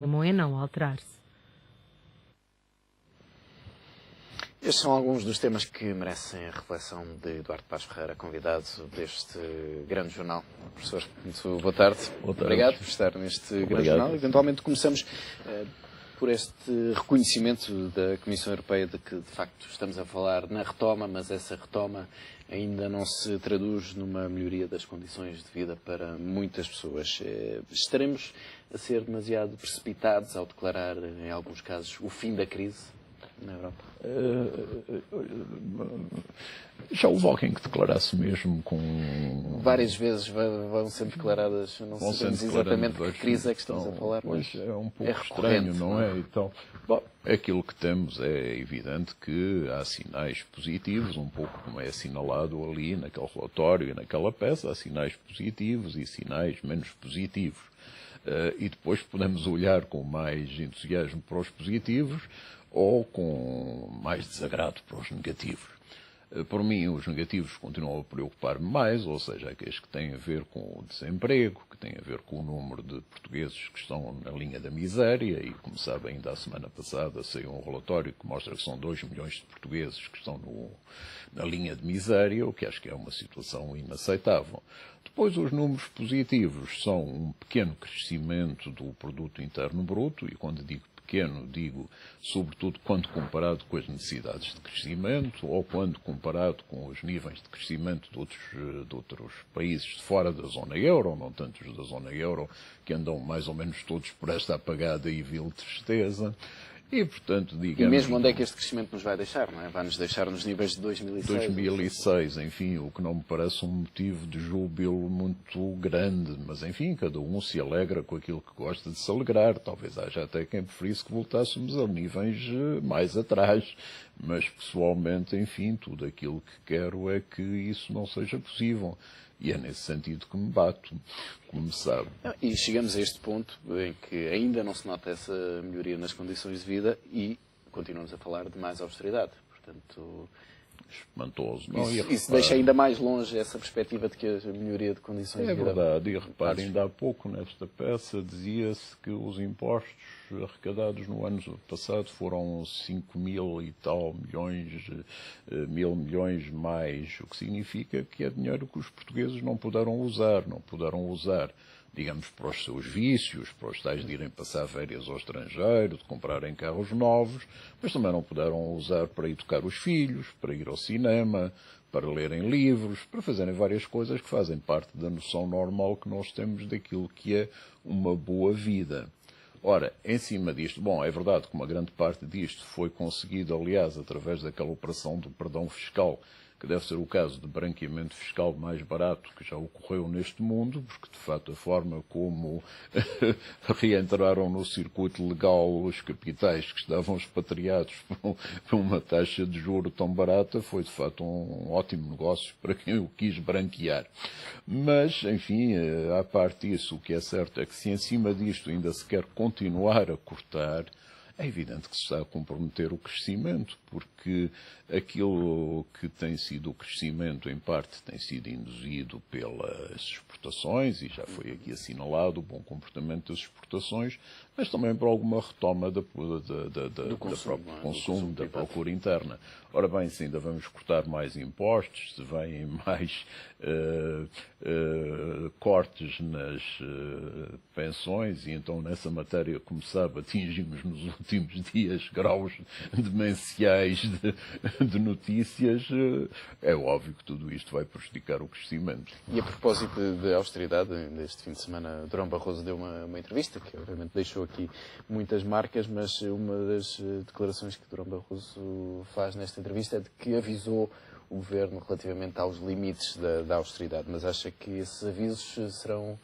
É não alterar-se. Estes são alguns dos temas que merecem a reflexão de Eduardo Paz Ferreira, convidado deste grande jornal. Professor, muito boa tarde. Boa tarde. Obrigado por estar neste grande jornal. Eventualmente começamos por este reconhecimento da Comissão Europeia de que, de facto, estamos a falar na retoma, mas essa retoma ainda não se traduz numa melhoria das condições de vida para muitas pessoas. Estaremos a ser demasiado precipitados ao declarar, em alguns casos, o fim da crise na Europa? Já houve alguém que declarasse mesmo com... Várias vezes vão sendo declaradas, não sabemos exatamente que crise é que estamos a falar, mas mas é um pouco estranho, não é? Então, bom, aquilo que temos é evidente que há sinais positivos, um pouco como é assinalado ali naquele relatório e naquela peça, há sinais positivos e sinais menos positivos. E depois podemos olhar com mais entusiasmo para os positivos ou com mais desagrado para os negativos. Por mim, os negativos continuam a preocupar-me mais, ou seja, aqueles que têm a ver com o desemprego, que têm a ver com o número de portugueses que estão na linha da miséria, e como sabe, ainda a semana passada saiu um relatório que mostra que são 2 milhões de portugueses que estão na linha de miséria, o que acho que é uma situação inaceitável. Depois, os números positivos são um pequeno crescimento do produto interno bruto, e quando digo pequeno, digo sobretudo quando comparado com as necessidades de crescimento ou quando comparado com os níveis de crescimento de outros países de fora da zona euro, não tanto os da zona euro, que andam mais ou menos todos por esta apagada e vil tristeza. E, portanto, digamos... E mesmo onde é que este crescimento nos vai deixar, não é? Vai-nos deixar nos níveis de 2006. 2006, enfim, o que não me parece um motivo de júbilo muito grande, mas, enfim, cada um se alegra com aquilo que gosta de se alegrar. Talvez haja até quem preferisse que voltássemos a níveis mais atrás, mas, pessoalmente, enfim, tudo aquilo que quero é que isso não seja possível. E é nesse sentido que me bato, como sabe. E chegamos a este ponto em que ainda não se nota essa melhoria nas condições de vida e continuamos a falar de mais austeridade. Portanto, espantoso. Não, isso deixa ainda mais longe essa perspectiva de que a melhoria de condições de vida... É verdade, e repare, ainda há pouco nesta peça dizia-se que os impostos arrecadados no ano passado foram 5 mil e tal milhões, 1.000 milhões mais, o que significa que é dinheiro que os portugueses não puderam usar, digamos, para os seus vícios, para os tais de irem passar férias ao estrangeiro, de comprarem carros novos, mas também não puderam usar para educar os filhos, para ir ao cinema, para lerem livros, para fazerem várias coisas que fazem parte da noção normal que nós temos daquilo que é uma boa vida. Ora, em cima disto, bom, é verdade que uma grande parte disto foi conseguido, aliás, através daquela operação do perdão fiscal, que deve ser o caso de branqueamento fiscal mais barato que já ocorreu neste mundo, porque, de facto, a forma como reentraram no circuito legal os capitais que estavam expatriados por uma taxa de juro tão barata foi, de facto, um ótimo negócio para quem o quis branquear. Mas, enfim, à parte disso, o que é certo é que se em cima disto ainda se quer continuar a cortar, é evidente que se está a comprometer o crescimento, porque aquilo que tem sido o crescimento, em parte, tem sido induzido pelas exportações, e já foi aqui assinalado o bom comportamento das exportações, mas também por alguma retoma do próprio consumo, da procura interna. Ora bem, se ainda vamos cortar mais impostos, se vêm mais cortes nas pensões, e então nessa matéria, como sabe, atingimos nos últimos dias graus demenciais de notícias, é óbvio que tudo isto vai prejudicar o crescimento. E a propósito de austeridade, neste fim de semana, Durão Barroso deu uma entrevista, que obviamente deixou aqui muitas marcas, mas uma das declarações que Durão Barroso faz nesta entrevista é de que avisou o Governo relativamente aos limites da austeridade, mas acha que esses avisos serão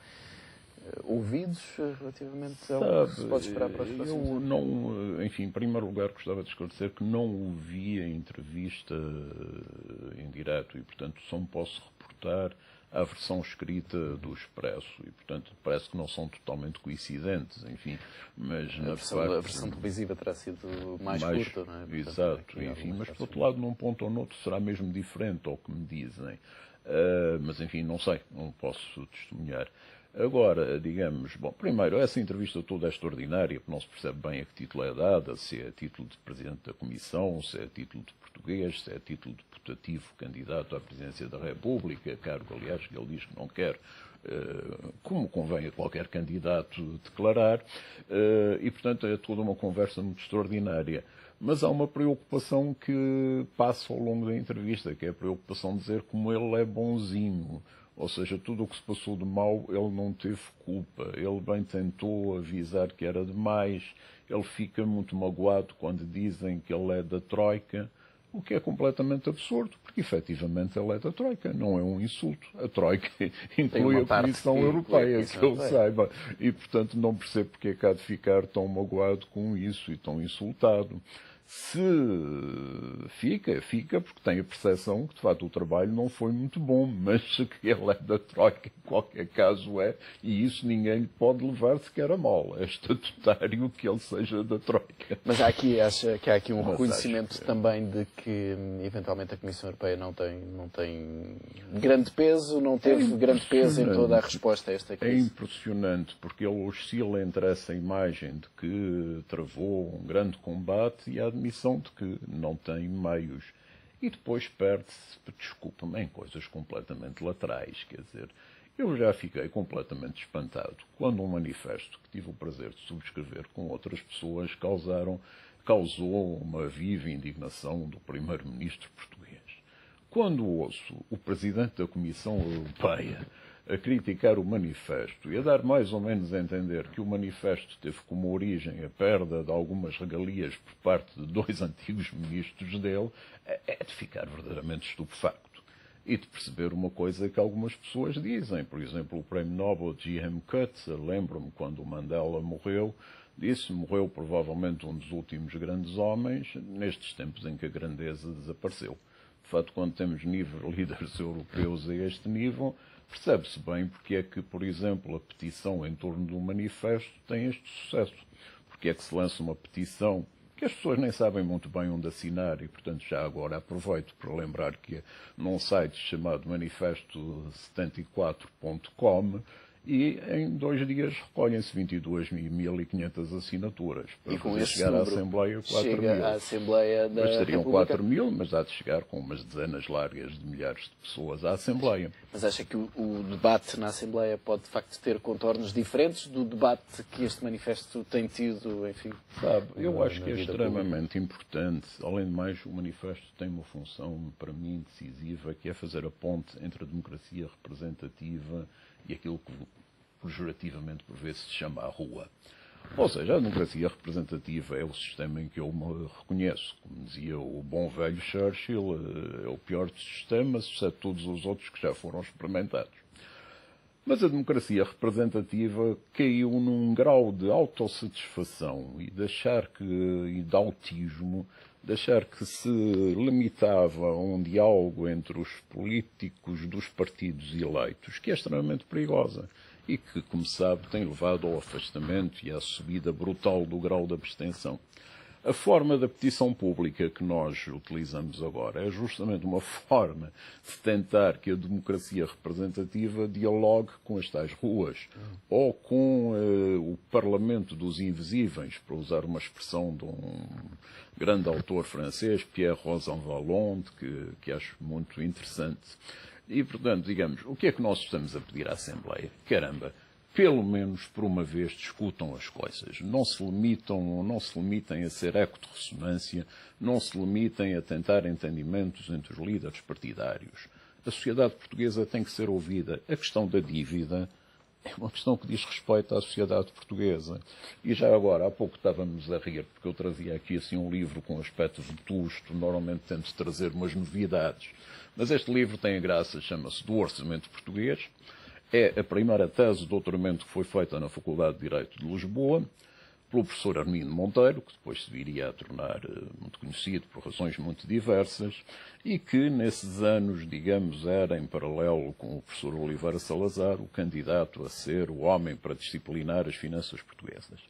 ouvidos relativamente ao que se pode esperar para os próximos anos? Não, enfim, em primeiro lugar gostava de esclarecer que não ouvi a entrevista em direto e, portanto, só me posso reportar à versão escrita do Expresso e, portanto, parece que não são totalmente coincidentes, enfim, mas a versão televisiva terá sido mais curta, não é? Portanto, exato, enfim, mas por outro lado, num ponto ou noutro, será mesmo diferente ao que me dizem. Mas, enfim, não sei, não posso testemunhar. Agora, digamos, bom, primeiro, essa entrevista toda é extraordinária, porque não se percebe bem a que título é dada, se é a título de Presidente da Comissão, se é a título de português, se é a título de putativo candidato à Presidência da República, cargo, aliás, que ele diz que não quer, como convém a qualquer candidato declarar, e, portanto, é toda uma conversa muito extraordinária. Mas há uma preocupação que passa ao longo da entrevista, que é a preocupação de dizer como ele é bonzinho. Ou seja, tudo o que se passou de mal, ele não teve culpa. Ele bem tentou avisar que era demais. Ele fica muito magoado quando dizem que ele é da Troika, o que é completamente absurdo, porque efetivamente ele é da Troika, não é um insulto. A Troika inclui a Comissão Europeia, que eu saiba. E, portanto, não percebo porque é que há de ficar tão magoado com isso e tão insultado. Se fica porque tem a percepção que, de facto, o trabalho não foi muito bom, mas que ele é da Troika, em qualquer caso é, e isso ninguém lhe pode levar sequer a mal. É estatutário que ele seja da Troika. Mas acha que há aqui um reconhecimento também de que, eventualmente, a Comissão Europeia não tem grande peso, não teve grande peso em toda a resposta a esta crise? É impressionante, porque ele oscila entre essa imagem de que travou um grande combate e a admissão de que não tem meios. E depois perde-se, desculpa-me, em coisas completamente laterais. Quer dizer, eu já fiquei completamente espantado quando um manifesto que tive o prazer de subscrever com outras pessoas causou uma viva indignação do primeiro-ministro português. Quando ouço o presidente da Comissão Europeia a criticar o manifesto e a dar mais ou menos a entender que o manifesto teve como origem a perda de algumas regalias por parte de dois antigos ministros dele, é de ficar verdadeiramente estupefacto. E de perceber uma coisa que algumas pessoas dizem. Por exemplo, o Prémio Nobel G.M. Coates, lembro-me quando o Mandela morreu, morreu provavelmente um dos últimos grandes homens nestes tempos em que a grandeza desapareceu. De facto, quando temos líderes europeus a este nível, percebe-se bem porque é que, por exemplo, a petição em torno do manifesto tem este sucesso. Porque é que se lança uma petição que as pessoas nem sabem muito bem onde assinar e, portanto, já agora aproveito para lembrar que é num site chamado manifesto74.com e em 2 dias recolhem-se 22.500 assinaturas para fazer chegar à Assembleia 4.000. À Assembleia da Mas seriam República. 4.000, mas há de chegar com umas dezenas largas de milhares de pessoas à Assembleia. Mas acha que o debate na Assembleia pode, de facto, ter contornos diferentes do debate que este manifesto tem tido, enfim? Sabe, eu acho que é extremamente importante. Além de mais, o manifesto tem uma função, para mim, decisiva, que é fazer a ponte entre a democracia representativa e aquilo que pejorativamente por vezes se chama a rua. Ou seja, a democracia representativa é o sistema em que eu me reconheço. Como dizia o bom velho Churchill, é o pior dos sistemas, exceto todos os outros que já foram experimentados. Mas a democracia representativa caiu num grau de autossatisfação e de autismo, de achar que se limitava a um diálogo entre os políticos dos partidos eleitos, que é extremamente perigosa e que, como sabe, tem levado ao afastamento e à subida brutal do grau de abstenção. A forma da petição pública que nós utilizamos agora é justamente uma forma de tentar que a democracia representativa dialogue com as tais ruas ou com o Parlamento dos Invisíveis, para usar uma expressão de um grande autor francês, Pierre Rosanvallon, que acho muito interessante. E, portanto, digamos, o que é que nós estamos a pedir à Assembleia? Caramba, pelo menos por uma vez discutam as coisas. Não se limitem a ser eco de ressonância, não se limitem a tentar entendimentos entre os líderes partidários. A sociedade portuguesa tem que ser ouvida. A questão da dívida é uma questão que diz respeito à sociedade portuguesa. E já agora, há pouco estávamos a rir, porque eu trazia aqui assim um livro com aspecto vetusto, normalmente tento trazer umas novidades. Mas este livro tem a graça, chama-se Do Orçamento Português. É a primeira tese de doutoramento que foi feita na Faculdade de Direito de Lisboa, pelo professor Armindo Monteiro, que depois se viria a tornar muito conhecido por razões muito diversas, e que nesses anos, digamos, era em paralelo com o professor Oliveira Salazar, o candidato a ser o homem para disciplinar as finanças portuguesas.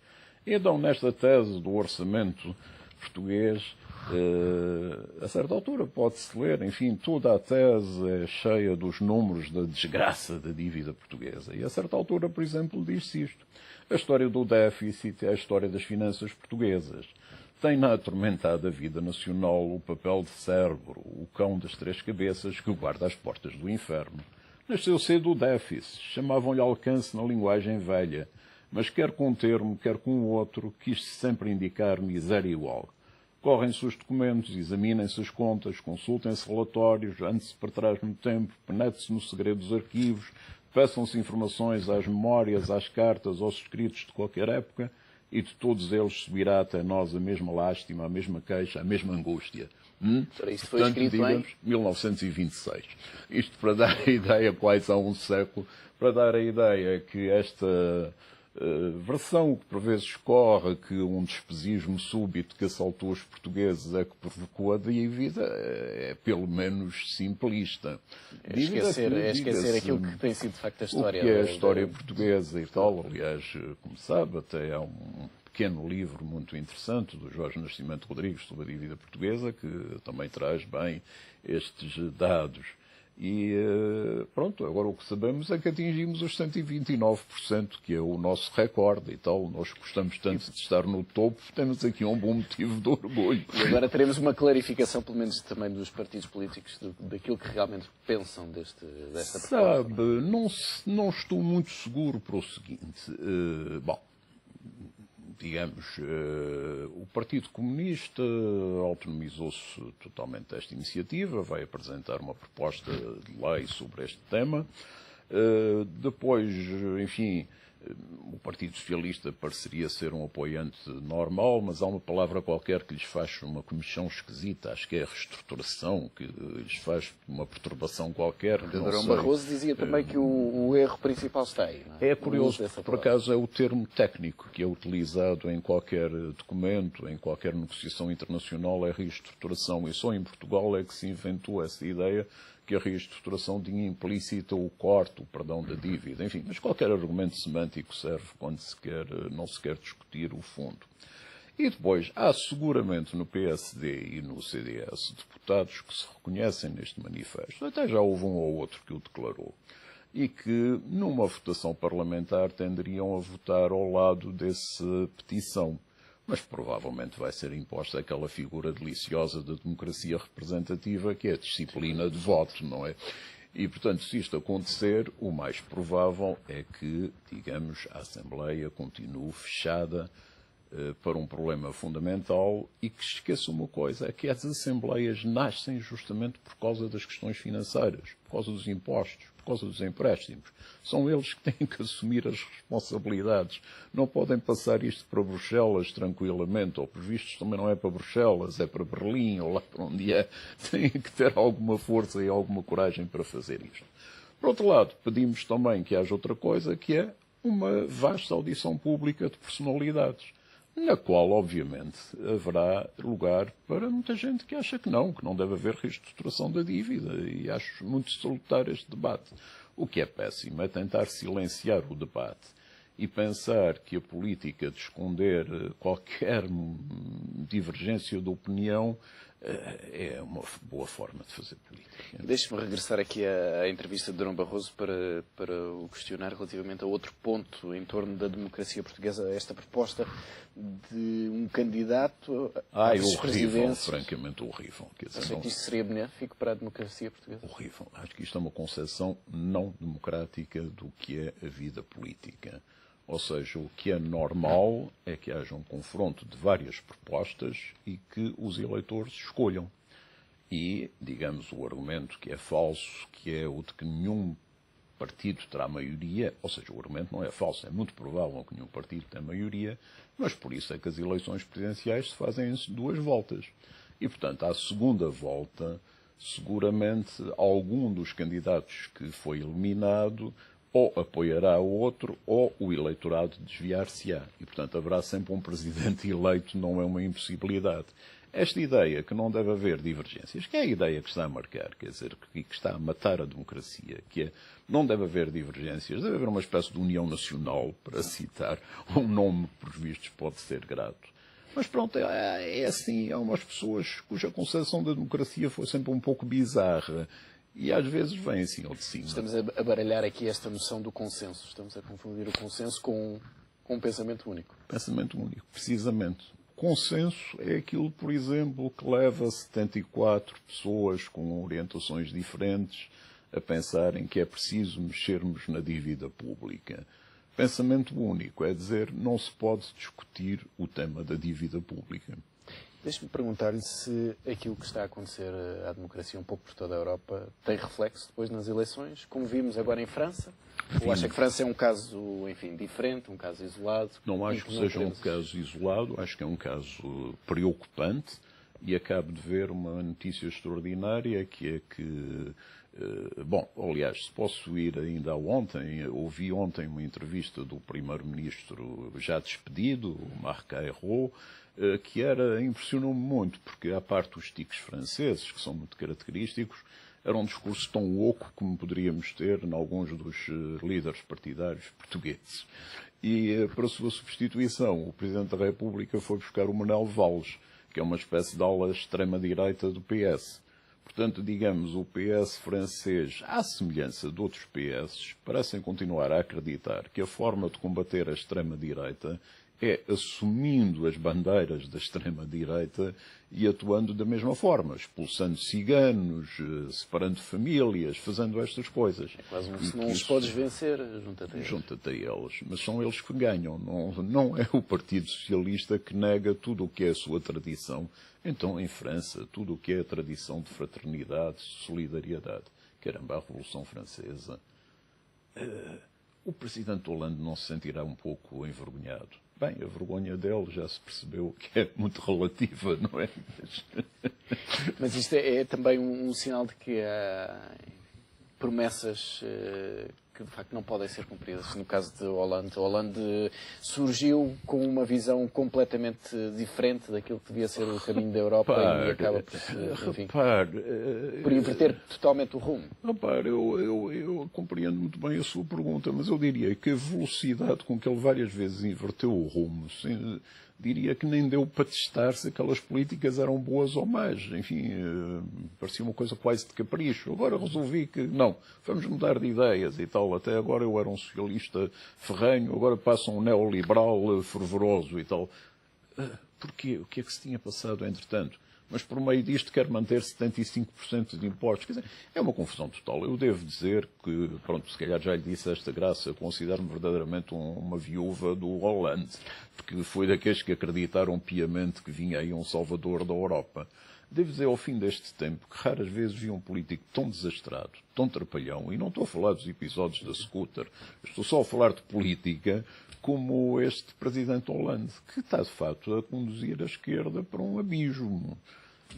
Então, nesta tese do orçamento, o português, a certa altura pode-se ler, enfim, toda a tese é cheia dos números da desgraça da dívida portuguesa. E a certa altura, por exemplo, diz-se isto. A história do déficit é a história das finanças portuguesas. Tem na atormentada vida nacional o papel de Cérebro, o cão das três cabeças que guarda as portas do inferno. Nasceu cedo o déficit, chamavam-lhe alcance na linguagem velha, mas quer com um termo, quer com o outro, quis-se sempre indicar miséria igual. Correm-se os documentos, examinem-se as contas, consultem-se relatórios, ande-se para trás no tempo, penetre-se no segredo dos arquivos, peçam-se informações às memórias, às cartas, aos escritos de qualquer época, e de todos eles subirá até nós a mesma lástima, a mesma queixa, a mesma angústia. Isto foi escrito digamos, em 1926. Isto para dar a ideia, quase há um século, para dar a ideia que esta versão que por vezes corre, que um despesismo súbito que assaltou os portugueses é que provocou a dívida, é pelo menos simplista. É esquecer aquilo que tem sido de facto a história. O que é a história portuguesa e tal. Aliás, como sabe, até há um pequeno livro muito interessante do Jorge Nascimento Rodrigues sobre a dívida portuguesa, que também traz bem estes dados. E pronto, agora o que sabemos é que atingimos os 129%, que é o nosso recorde e tal. Nós gostamos tanto de estar no topo, temos aqui um bom motivo de orgulho. E agora teremos uma clarificação, pelo menos também dos partidos políticos, daquilo que realmente pensam desta proposta. Sabe, não estou muito seguro para o seguinte. Digamos, o Partido Comunista autonomizou-se totalmente desta iniciativa, vai apresentar uma proposta de lei sobre este tema. Depois, enfim, o Partido Socialista pareceria ser um apoiante normal, mas há uma palavra qualquer que lhes faz uma comissão esquisita, acho que é a reestruturação, que lhes faz uma perturbação qualquer. O Durão Barroso dizia também que o erro principal está aí. Não é? É curioso, porque, por acaso, é o termo técnico que é utilizado em qualquer documento, em qualquer negociação internacional, é reestruturação. E só em Portugal é que se inventou essa ideia que a reestruturação tinha implícita o corte, o perdão da dívida. Enfim, mas qualquer argumento semântico serve quando não se quer discutir o fundo. E depois, há seguramente no PSD e no CDS deputados que se reconhecem neste manifesto. Até já houve um ou outro que o declarou. E que, numa votação parlamentar, tenderiam a votar ao lado dessa petição. Mas provavelmente vai ser imposta aquela figura deliciosa da democracia representativa, que é a disciplina de voto, não é? E, portanto, se isto acontecer, o mais provável é que, digamos, a Assembleia continue fechada para um problema fundamental e que se esqueça uma coisa, é que as Assembleias nascem justamente por causa das questões financeiras, por causa dos impostos, por causa dos empréstimos. São eles que têm que assumir as responsabilidades. Não podem passar isto para Bruxelas tranquilamente, ou por vistos também não é para Bruxelas, é para Berlim, ou lá para onde é. Têm que ter alguma força e alguma coragem para fazer isto. Por outro lado, pedimos também que haja outra coisa, que é uma vasta audição pública de personalidades, na qual, obviamente, haverá lugar para muita gente que acha que não deve haver reestruturação da dívida, e acho muito salutar este debate. O que é péssimo é tentar silenciar o debate e pensar que a política de esconder qualquer divergência de opinião é uma boa forma de fazer política. Deixe-me regressar aqui à entrevista de Durão Barroso para o questionar relativamente a outro ponto em torno da democracia portuguesa, esta proposta de um candidato à presidência. Francamente horrível. Acho que isto seria benéfico para a democracia portuguesa? Horrível. Acho que isto é uma concepção não democrática do que é a vida política. Ou seja, o que é normal é que haja um confronto de várias propostas e que os eleitores escolham. E, digamos, o argumento que é falso, que é o de que nenhum partido terá maioria, ou seja, o argumento não é falso, é muito provável que nenhum partido tenha maioria, mas por isso é que as eleições presidenciais se fazem em 2 voltas. E, portanto, à segunda volta, seguramente algum dos candidatos que foi eliminado ou apoiará o outro, ou o eleitorado desviar-se-á. E, portanto, haverá sempre um presidente eleito, não é uma impossibilidade. Esta ideia que não deve haver divergências, que é a ideia que está a marcar, quer dizer, que está a matar a democracia, que é, não deve haver divergências, deve haver uma espécie de união nacional, para citar um nome que, por vistos, pode ser grato. Mas pronto, é assim, há umas pessoas cuja concepção da democracia foi sempre um pouco bizarra. E às vezes vem assim ao de cima. Estamos a baralhar aqui esta noção do consenso. Estamos a confundir o consenso com um pensamento único. Pensamento único, precisamente. Consenso é aquilo, por exemplo, que leva 74 pessoas com orientações diferentes a pensarem que é preciso mexermos na dívida pública. Pensamento único é dizer não se pode discutir o tema da dívida pública. Deixe-me perguntar-lhe se aquilo que está a acontecer à democracia um pouco por toda a Europa tem reflexo depois nas eleições, como vimos agora em França? Ou acha que França é um caso, enfim, diferente, um caso isolado? Não acho que seja um caso isolado, acho que é um caso preocupante e acabo de ver uma notícia extraordinária que é que, bom, aliás, se posso ir ainda a ontem, ouvi ontem uma entrevista do primeiro-ministro já despedido, o Marc Ayrault, que impressionou-me muito, porque à parte dos tiques franceses, que são muito característicos, era um discurso tão oco como poderíamos ter em alguns dos líderes partidários portugueses. E para a sua substituição, o Presidente da República foi buscar o Manuel Valls, que é uma espécie de ala extrema-direita do PS. Portanto, digamos, o PS francês, à semelhança de outros PS, parecem continuar a acreditar que a forma de combater a extrema-direita é assumindo as bandeiras da extrema-direita e atuando da mesma forma, expulsando ciganos, separando famílias, fazendo estas coisas. É quase um se não os podes vencer, junta-te a eles. Junta-te a eles. Mas são eles que ganham. Não é o Partido Socialista que nega tudo o que é a sua tradição. Então, em França, tudo o que é a tradição de fraternidade, solidariedade. Caramba, a Revolução Francesa. O Presidente Hollande não se sentirá um pouco envergonhado? Bem, a vergonha dele já se percebeu que é muito relativa, não é? Mas isto é também um sinal de que há promessas que de facto não podem ser cumpridas. No caso de Hollande surgiu com uma visão completamente diferente daquilo que devia ser o caminho da Europa e acaba por, enfim, por inverter totalmente o rumo. Eu compreendo muito bem a sua pergunta, mas eu diria que a velocidade com que ele várias vezes inverteu o rumo, diria que nem deu para testar se aquelas políticas eram boas ou más. Enfim, parecia uma coisa quase de capricho. Agora resolvi que, não, vamos mudar de ideias e tal. Até agora eu era um socialista ferrenho, agora passa um neoliberal fervoroso e tal. Porquê? O que é que se tinha passado entretanto? Mas por meio disto quer manter 75% de impostos. Quer dizer, é uma confusão total. Eu devo dizer que, pronto, se calhar já lhe disse esta graça, considero-me verdadeiramente uma viúva do Hollande, porque foi daqueles que acreditaram piamente que vinha aí um salvador da Europa. Devo dizer, ao fim deste tempo, que raras vezes vi um político tão desastrado, tão trapalhão, e não estou a falar dos episódios da scooter, estou só a falar de política, como este Presidente Hollande, que está, de facto, a conduzir a esquerda para um abismo.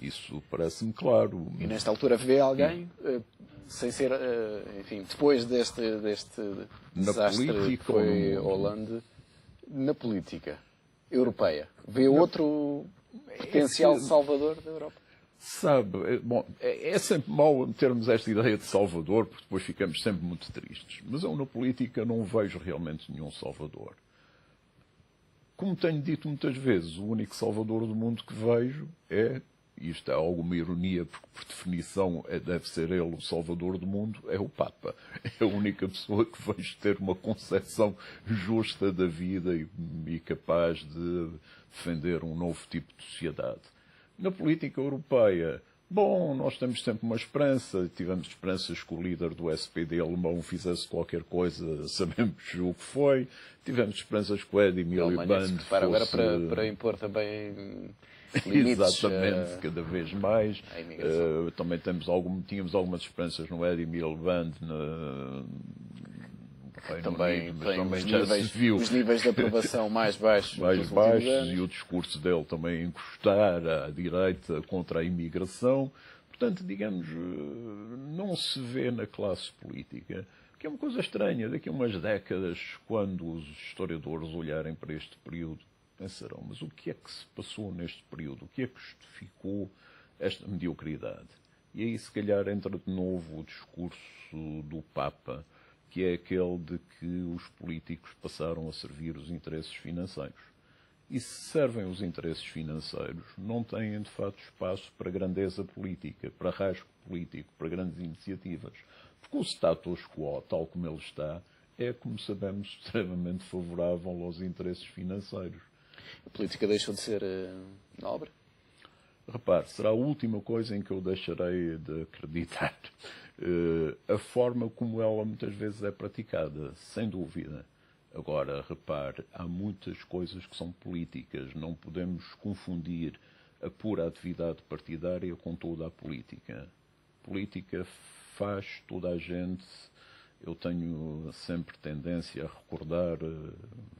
Isso parece-me claro. E nesta altura vê alguém, sem ser, enfim, depois deste desastre que foi Hollande, na política europeia, vê outro potencial salvador da Europa? Sabe, bom, é sempre mau termos esta ideia de salvador, porque depois ficamos sempre muito tristes. Mas eu na política não vejo realmente nenhum salvador. Como tenho dito muitas vezes, o único salvador do mundo que vejo e isto é alguma ironia, porque por definição deve ser ele o salvador do mundo, é o Papa. É a única pessoa que vejo ter uma concepção justa da vida e capaz de defender um novo tipo de sociedade. Na política europeia, bom, nós temos sempre uma esperança, tivemos esperanças que o líder do SPD alemão fizesse qualquer coisa, sabemos o que foi, tivemos esperanças que o Edi Miliband fosse... agora para impor também limites... Exatamente, cada vez mais. Também tínhamos algumas esperanças no Edi Miliband, também os níveis de aprovação mais baixos. E o discurso dele também encostar à direita contra a imigração. Portanto, digamos, não se vê na classe política, que é uma coisa estranha. Daqui a umas décadas, quando os historiadores olharem para este período, pensarão, mas o que é que se passou neste período? O que é que justificou esta mediocridade? E aí, se calhar, entra de novo o discurso do Papa, que é aquele de que os políticos passaram a servir os interesses financeiros. E se servem os interesses financeiros, não têm, de facto, espaço para grandeza política, para rasgo político, para grandes iniciativas. Porque o status quo, tal como ele está, é, como sabemos, extremamente favorável aos interesses financeiros. A política deixou de ser nobre? Repare, será a última coisa em que eu deixarei de acreditar. A forma como ela muitas vezes é praticada, sem dúvida. Agora, repare, há muitas coisas que são políticas. Não podemos confundir a pura atividade partidária com toda a política. Política faz toda a gente. Eu tenho sempre tendência a recordar,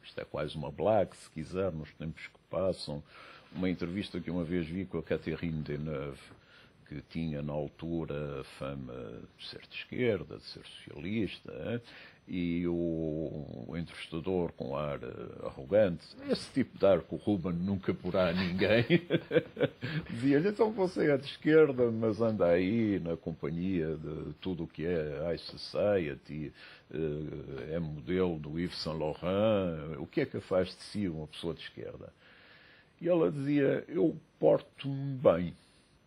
isto é quase uma blague, se quiser, nos tempos que passam, uma entrevista que uma vez vi com a Catherine Deneuve, que tinha na altura a fama de ser de esquerda, de ser socialista, e o entrevistador com ar arrogante, esse tipo de ar que o Ruben nunca porá a ninguém, dizia-lhe, então você é de esquerda, mas anda aí na companhia de tudo o que é high society, é modelo do Yves Saint Laurent, o que é que faz de si uma pessoa de esquerda? E ela dizia, eu porto-me bem.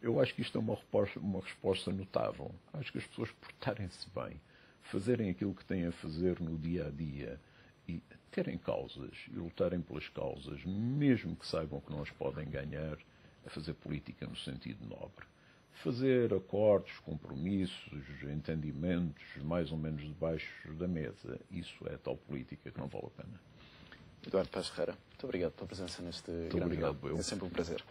Eu acho que isto é uma resposta notável. Acho que as pessoas portarem-se bem, fazerem aquilo que têm a fazer no dia a dia e terem causas e lutarem pelas causas, mesmo que saibam que não as podem ganhar, é fazer política no sentido nobre. Fazer acordos, compromissos, entendimentos mais ou menos debaixo da mesa, isso é tal política que não vale a pena. Eduardo Paz Ferreira, muito obrigado pela presença neste Muito grande obrigado, programa. É sempre um prazer.